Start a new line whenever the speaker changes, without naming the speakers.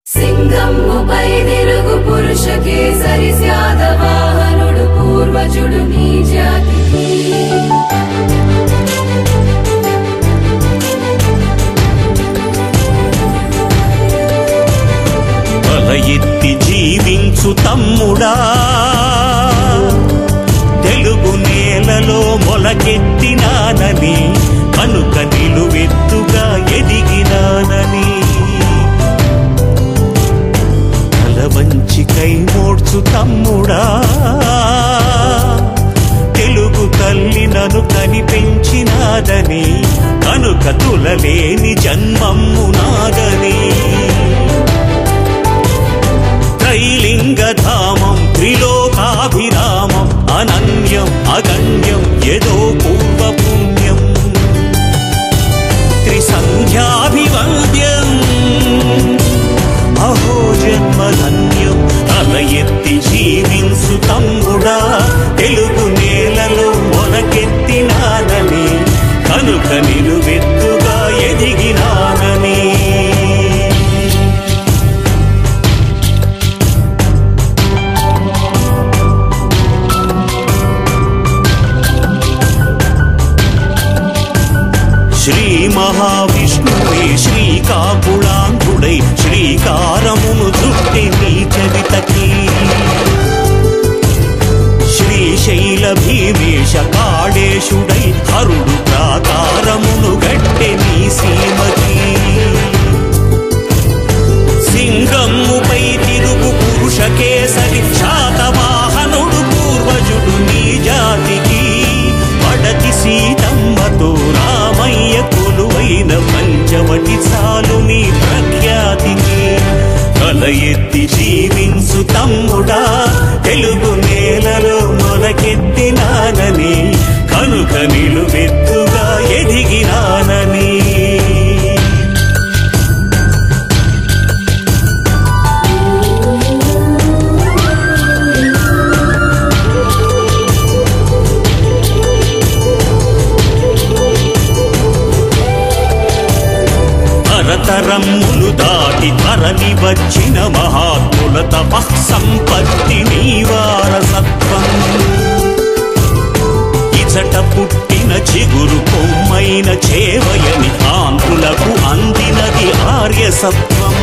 సింగమ్ముపై నిలుగు పురుష కేసరి శాతవాహనుడు పూర్వజుడు నీ జాతికి
తల ఎత్తి జీవించు తమ్ముడా తెలుగు నేలలో మొలకెత్తినానని కనుక నిలువెత్తుగా ఎదిగినానని వంచి కై మోడ్చు తమ్ముడా తెలుగు తల్లి నన్ను కనిపెంచినాదని కనుక తులలేని జన్మమ్ము నాదని త్రైలింగధామం త్రిలోకాభిరామం అనన్యం అగణ్యం యదో పూర్వ పుణ్యం త్రిసంధ్యాభివంద్యం అహో జన్మధన్యం తల ఎత్తి జీవించు తమ్ముడా తెలుగు నేలలో మొలకెత్తినానని కనుక నిలువెత్తుగా ఎదిగినానని శ్రీ మహావిష్ణువే శ్రీకాకుళాంకుడై శ్రీకారమును చుట్టి నీ చరితకి శ్రీశైల భీమేశ కాళేశుడై హరుడు ప్రాకారమును గట్టె నీ సీమకి సింగమ్ముపై తిరుగు పురుష కేసరి శాతవాహనుడు పూర్వజుడు నీ జాతికి పడతి సీతమ్మతో రామయ్య కొలువైన పంచవటి చాలు నీ ప్రఖ్యాతికి తల ఎత్తి జీవించు తమ్ముడా తెలుగు నేలలో మొలకెత్తినానని కనుక నిలువెత్తుగా ఎదిగినానని తరతరములు దాటి తరలి వచ్చిన మహాత్ముల తపః సంపత్తి నీ వారసత్వం ఇచట పుట్టిన చిగురు కొమ్మైన చేవయని ఆంధ్రులకు అందినది ఆర్యసత్వం